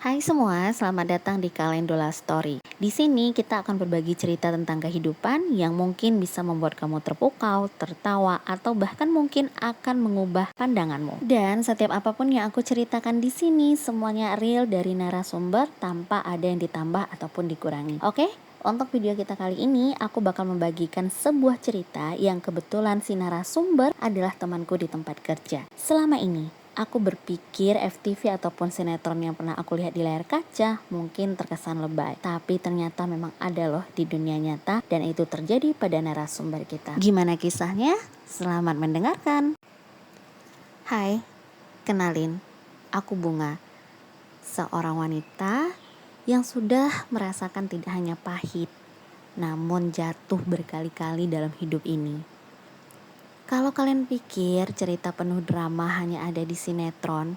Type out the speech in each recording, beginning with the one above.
Hai semua, selamat datang di Kalendola Story. Di sini kita akan berbagi cerita tentang kehidupan yang mungkin bisa membuat kamu terpukau, tertawa, atau bahkan mungkin akan mengubah pandanganmu. Dan setiap apapun yang aku ceritakan di sini, semuanya real dari narasumber tanpa ada yang ditambah ataupun dikurangi. Oke? Untuk video kita kali ini, aku bakal membagikan sebuah cerita yang kebetulan si narasumber adalah temanku di tempat kerja. Selama ini, aku berpikir FTV ataupun sinetron yang pernah aku lihat di layar kaca mungkin terkesan lebay. Tapi ternyata memang ada loh di dunia nyata dan itu terjadi pada narasumber kita. Gimana kisahnya? Selamat mendengarkan. Hai, kenalin, aku Bunga. Seorang wanita yang sudah merasakan tidak hanya pahit, namun jatuh berkali-kali dalam hidup ini. Kalau kalian pikir cerita penuh drama hanya ada di sinetron,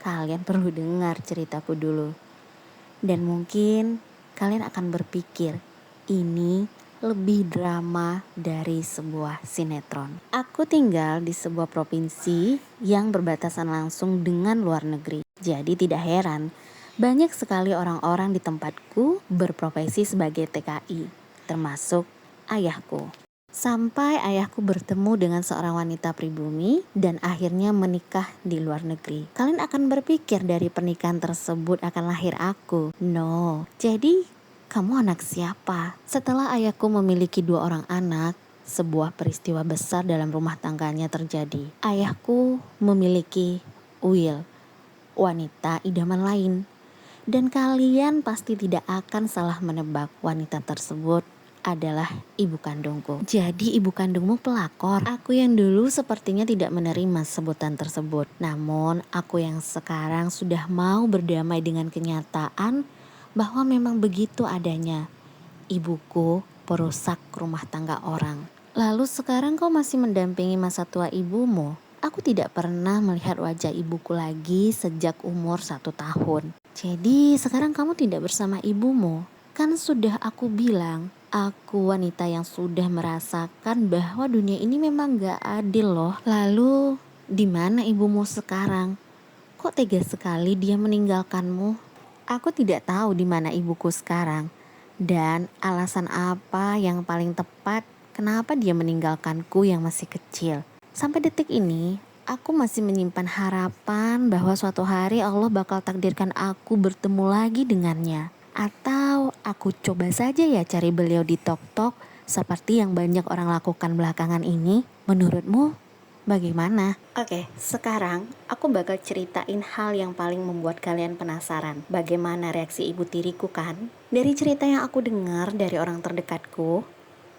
kalian perlu dengar ceritaku dulu. Dan mungkin kalian akan berpikir, ini lebih drama dari sebuah sinetron. Aku tinggal di sebuah provinsi yang berbatasan langsung dengan luar negeri. Jadi tidak heran, banyak sekali orang-orang di tempatku berprofesi sebagai TKI, termasuk ayahku. Sampai ayahku bertemu dengan seorang wanita pribumi dan akhirnya menikah di luar negeri. Kalian akan berpikir dari pernikahan tersebut akan lahir aku. No, jadi kamu anak siapa? Setelah ayahku memiliki 2 orang anak, sebuah peristiwa besar dalam rumah tangganya terjadi. Ayahku memiliki Uil, wanita idaman lain. Dan kalian pasti tidak akan salah menebak wanita tersebut adalah ibu kandungku. Jadi ibu kandungmu pelakor. Aku yang dulu sepertinya tidak menerima sebutan tersebut. Namun aku yang sekarang sudah mau berdamai dengan kenyataan bahwa memang begitu adanya. Ibuku perusak rumah tangga orang. Lalu sekarang kau masih mendampingi masa tua ibumu? Aku tidak pernah melihat wajah ibuku lagi sejak umur 1 tahun. Jadi sekarang kamu tidak bersama ibumu? Kan sudah aku bilang, aku wanita yang sudah merasakan bahwa dunia ini memang gak adil loh. Lalu di mana ibumu sekarang? Kok tega sekali dia meninggalkanmu? Aku tidak tahu di mana ibuku sekarang. Dan alasan apa yang paling tepat kenapa dia meninggalkanku yang masih kecil. Sampai detik ini, aku masih menyimpan harapan bahwa suatu hari Allah bakal takdirkan aku bertemu lagi dengannya. Atau aku coba saja ya cari beliau di TokTok seperti yang banyak orang lakukan belakangan ini. Menurutmu bagaimana? Oke, sekarang aku bakal ceritain hal yang paling membuat kalian penasaran. Bagaimana reaksi ibu tiriku kan? Dari cerita yang aku dengar dari orang terdekatku,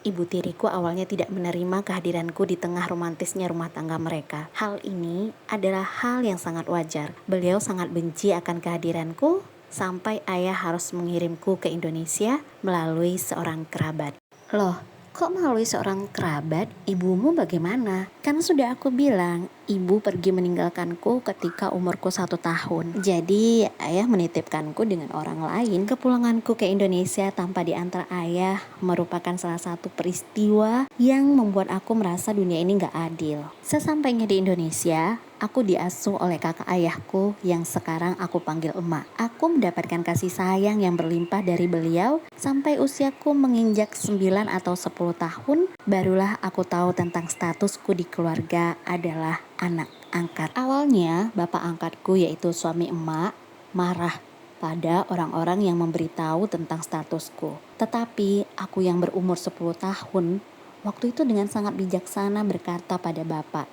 ibu tiriku awalnya tidak menerima kehadiranku di tengah romantisnya rumah tangga mereka. Hal ini adalah hal yang sangat wajar. Beliau sangat benci akan kehadiranku sampai ayah harus mengirimku ke Indonesia melalui seorang kerabat. Loh, kok melalui seorang kerabat? Ibumu bagaimana? Kan sudah aku bilang, ibu pergi meninggalkanku ketika umurku 1 tahun. Jadi ayah menitipkanku dengan orang lain. Kepulanganku ke Indonesia tanpa diantar ayah merupakan salah satu peristiwa yang membuat aku merasa dunia ini gak adil. Sesampainya di Indonesia, aku diasuh oleh kakak ayahku yang sekarang aku panggil emak. Aku mendapatkan kasih sayang yang berlimpah dari beliau sampai usiaku menginjak 9 atau 10 tahun. Barulah aku tahu tentang statusku di keluarga adalah anak angkat. Awalnya bapak angkatku yaitu suami emak marah pada orang-orang yang memberitahu tentang statusku. Tetapi aku yang berumur 10 tahun waktu itu dengan sangat bijaksana berkata pada bapak,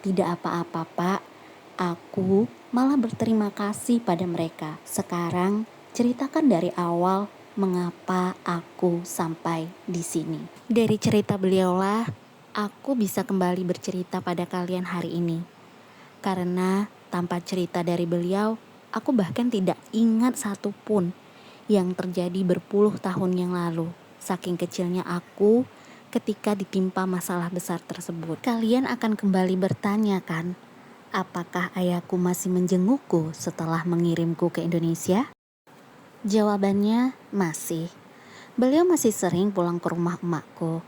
"Tidak apa-apa Pak, aku malah berterima kasih pada mereka. Sekarang ceritakan dari awal mengapa aku sampai di sini." Dari cerita beliaulah aku bisa kembali bercerita pada kalian hari ini. Karena tanpa cerita dari beliau, aku bahkan tidak ingat satupun yang terjadi berpuluh tahun yang lalu. Saking kecilnya aku ketika ditimpa masalah besar tersebut. Kalian akan kembali bertanya kan, apakah ayahku masih menjengukku setelah mengirimku ke Indonesia? Jawabannya masih. Beliau masih sering pulang ke rumah emakku.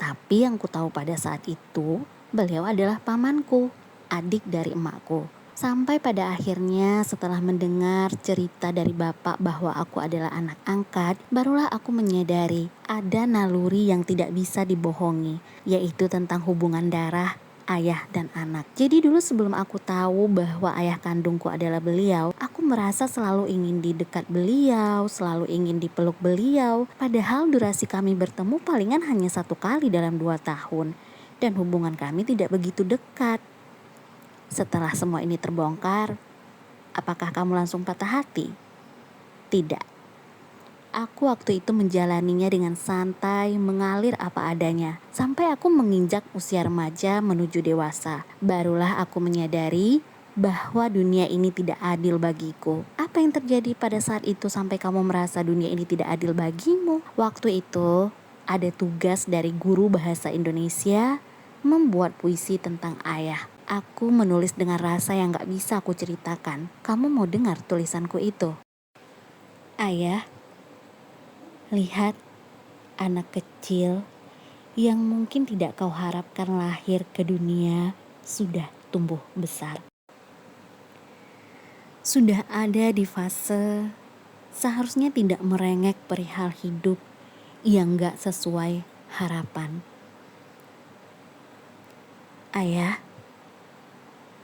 Tapi yang ku tahu pada saat itu, beliau adalah pamanku, adik dari emakku. Sampai pada akhirnya setelah mendengar cerita dari bapak bahwa aku adalah anak angkat, barulah aku menyadari ada naluri yang tidak bisa dibohongi, yaitu tentang hubungan darah ayah dan anak. Jadi dulu sebelum aku tahu bahwa ayah kandungku adalah beliau, aku merasa selalu ingin di dekat beliau, selalu ingin dipeluk beliau. Padahal durasi kami bertemu palingan hanya 1 kali dalam 2 tahun. Dan hubungan kami tidak begitu dekat. Setelah semua ini terbongkar, apakah kamu langsung patah hati? Tidak. Aku waktu itu menjalaninya dengan santai, mengalir apa adanya. Sampai aku menginjak usia remaja menuju dewasa. Barulah aku menyadari bahwa dunia ini tidak adil bagiku. Apa yang terjadi pada saat itu sampai kamu merasa dunia ini tidak adil bagimu? Waktu itu ada tugas dari guru bahasa Indonesia membuat puisi tentang ayah. Aku menulis dengan rasa yang gak bisa aku ceritakan. Kamu mau dengar tulisanku itu? Ayah, lihat anak kecil yang mungkin tidak kau harapkan lahir ke dunia sudah tumbuh besar. Sudah ada di fase seharusnya tidak merengek perihal hidup yang gak sesuai harapan. Ayah,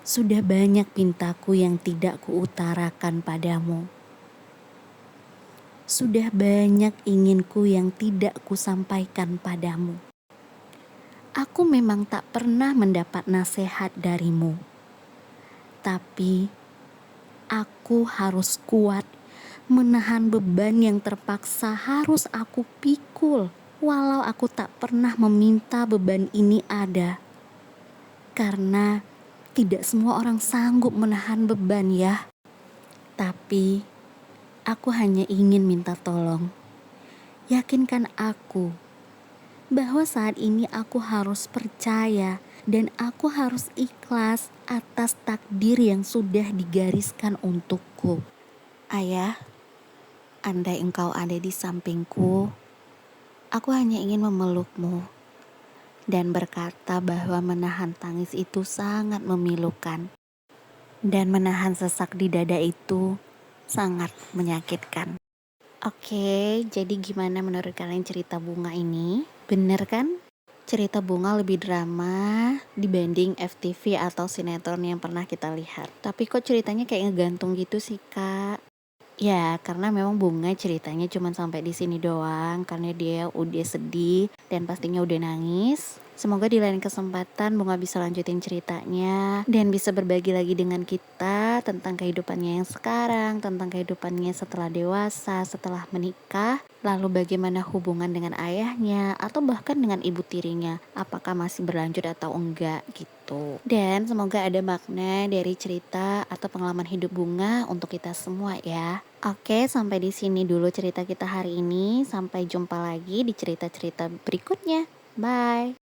sudah banyak pintaku yang tidak kuutarakan padamu. Sudah banyak inginku yang tidak kusampaikan padamu. Aku memang tak pernah mendapat nasihat darimu. Tapi aku harus kuat menahan beban yang terpaksa harus aku pikul. Walau aku tak pernah meminta beban ini ada. Karena tidak semua orang sanggup menahan beban ya. Tapi aku hanya ingin minta tolong. Yakinkan aku bahwa saat ini aku harus percaya dan aku harus ikhlas atas takdir yang sudah digariskan untukku. Ayah, andai engkau ada di sampingku, aku hanya ingin memelukmu dan berkata bahwa menahan tangis itu sangat memilukan dan menahan sesak di dada itu sangat menyakitkan. Oke, jadi gimana menurut kalian cerita Bunga ini? Bener kan? Cerita Bunga lebih drama dibanding FTV atau sinetron yang pernah kita lihat. Tapi kok ceritanya kayak ngegantung gitu sih, Kak? Ya, karena memang Bunga ceritanya cuma sampai di sini doang karena dia udah sedih dan pastinya udah nangis. Semoga di lain kesempatan Bunga bisa lanjutin ceritanya dan bisa berbagi lagi dengan kita tentang kehidupannya yang sekarang, tentang kehidupannya setelah dewasa, setelah menikah, lalu bagaimana hubungan dengan ayahnya atau bahkan dengan ibu tirinya, apakah masih berlanjut atau enggak gitu. Dan semoga ada makna dari cerita atau pengalaman hidup Bunga untuk kita semua ya. Oke, sampai di sini dulu cerita kita hari ini. Sampai jumpa lagi di cerita-cerita berikutnya. Bye.